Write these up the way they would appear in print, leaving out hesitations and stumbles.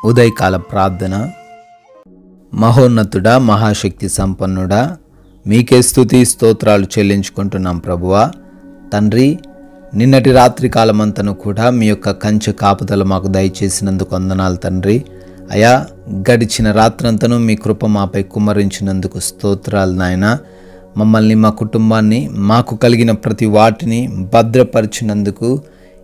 ఉదయకాల ప్రార్థన. మహోన్నతుడా, మహాశక్తి సంపన్నుడా, మీకే స్తుతి స్తోత్రాలు చెల్లించుకుంటున్నాం ప్రభువా. తండ్రి, నిన్నటి రాత్రి కాలమంతను కూడా మీ యొక్క కంచె కాపుదల మాకు దయచేసినందుకు వందనాలు తండ్రి. అయా, గడిచిన రాత్రంతను మీ కృప మాపై కుమ్మరించినందుకు స్తోత్రాలు నాయన. మమ్మల్ని, మా కుటుంబాన్ని, మాకు కలిగిన ప్రతి వాటిని భద్రపరిచినందుకు,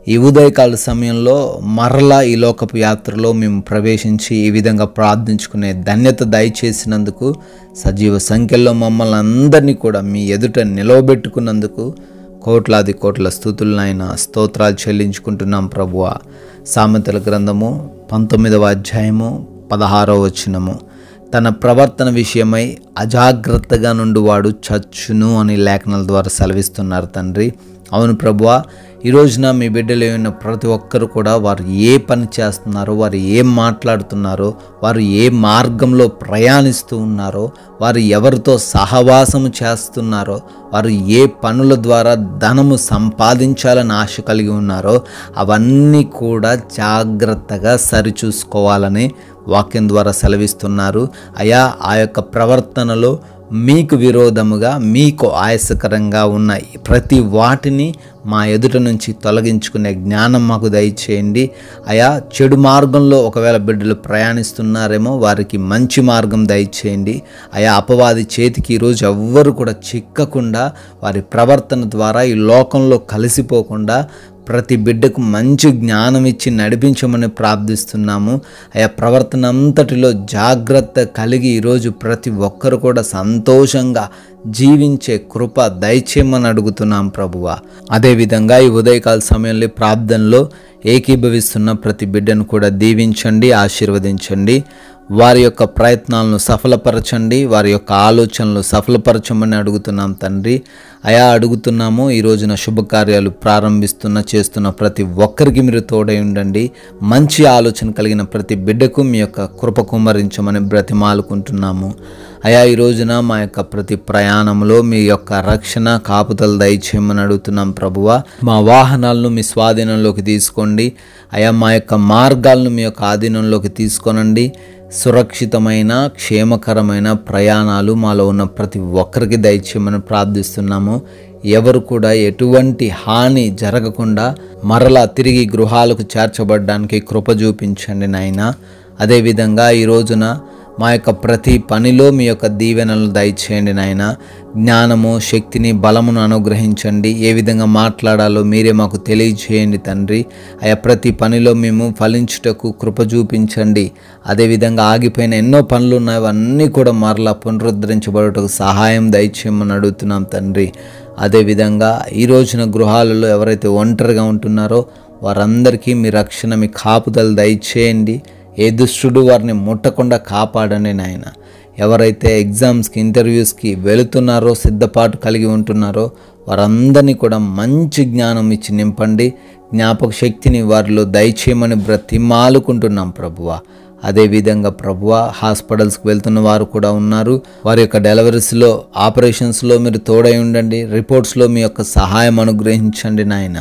ఈ ఉదయకాల సమయంలో మరలా ఈ లోకపు యాత్రలో మేము ప్రవేశించి ఈ విధంగా ప్రార్థించుకునే ధన్యత దయచేసినందుకు, సజీవ సంఖ్యలో మమ్మల్ని అందరినీ కూడా మీ ఎదుట నిలవబెట్టుకున్నందుకు కోట్లాది కోట్ల స్తుతులనైనా స్తోత్రాలు చెల్లించుకుంటున్నాం ప్రభువా. సామెతల గ్రంథము 19వ అధ్యాయము 16వ వచనము, తన ప్రవర్తన విషయమై అజాగ్రత్తగా నుండివాడు చచ్చును అని లేఖనాల ద్వారా సెలవిస్తున్నారు తండ్రి. అవును ప్రభువా, ఈ రోజున మీ బిడ్డలు ఉన్న ప్రతి ఒక్కరు కూడా వారు ఏ పని చేస్తున్నారో, వారు ఏం మాట్లాడుతున్నారో, వారు ఏ మార్గంలో ప్రయాణిస్తూ ఉన్నారో, వారు ఎవరితో సహవాసము చేస్తున్నారో, వారు ఏ పనుల ద్వారా ధనము సంపాదించాలని ఆశ కలిగి ఉన్నారో అవన్నీ కూడా జాగ్రత్తగా సరిచూసుకోవాలని వాక్యం ద్వారా సెలవిస్తున్నారు. అయా, ఆ యొక్క ప్రవర్తనలో మీకు విరోధముగా, మీకు ఆయాసకరంగా ఉన్న ప్రతి వాటిని మా ఎదుట నుంచి తొలగించుకునే జ్ఞానం మాకు దయచేయండి. అయా, చెడు మార్గంలో ఒకవేళ బిడ్డలు ప్రయాణిస్తున్నారేమో వారికి మంచి మార్గం దయచేయండి. అయా, అపవాది చేతికి ఈరోజు ఎవ్వరు కూడా చిక్కకుండా, వారి ప్రవర్తన ద్వారా ఈ లోకంలో కలిసిపోకుండా ప్రతి బిడ్డకు మంచి జ్ఞానం ఇచ్చి నడిపించమని ప్రార్థిస్తున్నాము. అయా, ప్రవర్తన అంతటిలో జాగ్రత్త కలిగి ఈరోజు ప్రతి ఒక్కరు కూడా సంతోషంగా జీవించే కృప దయచేయమని అడుగుతున్నాం ప్రభువా. అదేవిధంగా ఈ ఉదయకాల సమయంలో ప్రార్థనలో ఏకీభవిస్తున్న ప్రతి బిడ్డను కూడా దీవించండి, ఆశీర్వదించండి. వారి యొక్క ప్రయత్నాలను సఫలపరచండి, వారి యొక్క ఆలోచనలు సఫలపరచమని అడుగుతున్నాం తండ్రి. అయా, అడుగుతున్నాము, ఈ రోజున శుభకార్యాలు చేస్తున్న ప్రతి ఒక్కరికి మీరు తోడై ఉండండి. మంచి ఆలోచన కలిగిన ప్రతి బిడ్డకు మీ యొక్క కృప కుమ్మరించమని బ్రతిమాలుకుంటున్నాము. అయా, ఈ రోజున మా యొక్క ప్రతి ప్రయాణంలో మీ యొక్క రక్షణ కాపుదలు దయచేయమని అడుగుతున్నాం ప్రభువా. మా వాహనాలను మీ స్వాధీనంలోకి తీసుకోండి. అయా, మా యొక్క మార్గాలను మీ యొక్క ఆధీనంలోకి తీసుకోనండి. సురక్షితమైన, క్షేమకరమైన ప్రయాణాలు మాలో ఉన్న ప్రతి ఒక్కరికి దయచేయమని ప్రార్థిస్తున్నాము. ఎవరు కూడా ఎటువంటి హాని జరగకుండా మరలా తిరిగి గృహాలకు చేర్చబడడానికి కృప చూపించండి నాయనా. అదేవిధంగా ఈ రోజున మా యొక్క ప్రతి పనిలో మీ యొక్క దీవెనలు దయచేయండి నాయన. జ్ఞానము, శక్తిని, బలమును అనుగ్రహించండి. ఏ విధంగా మాట్లాడాలో మీరే మాకు తెలియజేయండి తండ్రి. అయా, ప్రతి పనిలో మేము ఫలించుటకు కృప చూపించండి. అదేవిధంగా ఆగిపోయిన ఎన్నో పనులు ఉన్నాయి, అవన్నీ కూడా మరలా పునరుద్ధరించబడుటకు సహాయం దయచేయమని అడుగుతున్నాం తండ్రి. అదేవిధంగా ఈ రోజున గృహాలలో ఎవరైతే ఒంటరిగా ఉంటున్నారో వారందరికీ మీ రక్షణ, మీ కాపుదల దయచేయండి. ఏ దుష్టుడు వారిని ముట్టకుండా కాపాడండి నాయన. ఎవరైతే ఎగ్జామ్స్కి, ఇంటర్వ్యూస్కి వెళుతున్నారో, సిద్ధపాటు కలిగి ఉంటున్నారో వారందరినీ కూడా మంచి జ్ఞానం ఇచ్చి నింపండి. జ్ఞాపక శక్తిని వారిలో దయచేయమని బ్రతిమాలుకుంటున్నాం ప్రభువా. అదేవిధంగా ప్రభువా, హాస్పిటల్స్కి వెళ్తున్న వారు కూడా ఉన్నారు. వారి యొక్క డెలివరీస్లో, ఆపరేషన్స్లో మీరు తోడై ఉండండి. రిపోర్ట్స్లో మీ యొక్క సహాయం అనుగ్రహించండి నాయన.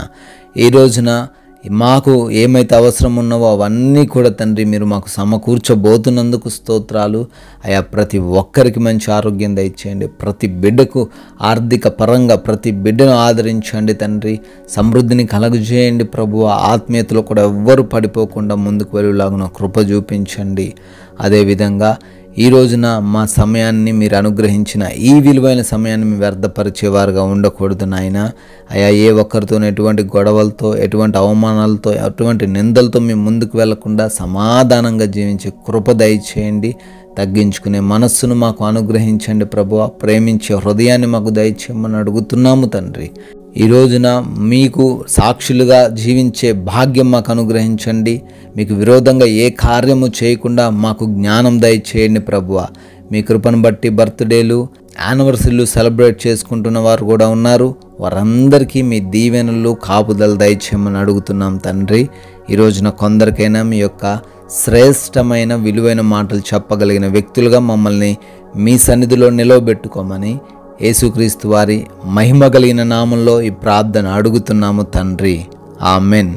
ఈ రోజున మాకు ఏమైతే అవసరం ఉన్నావో అవన్నీ కూడా తండ్రి మీరు మాకు సమకూర్చబోతున్నందుకు స్తోత్రాలు. అయా, ప్రతి ఒక్కరికి మంచి ఆరోగ్యం దయచేయండి. ప్రతి బిడ్డకు ఆర్థిక పరంగా ప్రతి బిడ్డను ఆదరించండి తండ్రి. సమృద్ధిని కలుగజేయండి ప్రభువా. ఆత్మీయతలో కూడా ఎవ్వరు పడిపోకుండా ముందుకు వెళ్ళేలాగున కృప చూపించండి. అదేవిధంగా ఈ రోజున మా సమయాన్ని మీరు అనుగ్రహించిన ఈ విలువైన సమయాన్ని మేము వ్యర్థపరిచేవారుగా ఉండకూడదు నాయన. అయా, ఏ ఒక్కరితో ఎటువంటి గొడవలతో, ఎటువంటి అవమానాలతో, ఎటువంటి నిందలతో మేము ముందుకు వెళ్లకుండా సమాధానంగా జీవించే కృప దయచేయండి. తగ్గించుకునే మనస్సును మాకు అనుగ్రహించండి ప్రభువా. ప్రేమించే హృదయాన్ని మాకు దయచేయమని అడుగుతున్నాము తండ్రి. ఈ రోజున మీకు సాక్షులుగా జీవించే భాగ్యం మాకు అనుగ్రహించండి. మీకు విరోధంగా ఏ కార్యము చేయకుండా మాకు జ్ఞానం దయచేయండి ప్రభువా. మీ కృపను బట్టి బర్త్డేలు, యానివర్సరీలు సెలబ్రేట్ చేసుకుంటున్న వారు కూడా ఉన్నారు. వారందరికీ మీ దీవెనలు, కాపుదలు దయచేయమని అడుగుతున్నాం తండ్రి. ఈ రోజున కొందరికైనా మీ యొక్క శ్రేష్టమైన, విలువైన మాటలు చెప్పగలిగిన వ్యక్తులుగా మమ్మల్ని మీ సన్నిధిలో నిలవబెట్టుకోమని యేసుక్రీస్తు వారి మహిమ కలిగిన నామంలో ఈ ప్రార్థన అడుగుతున్నాము తండ్రి. ఆమెన్.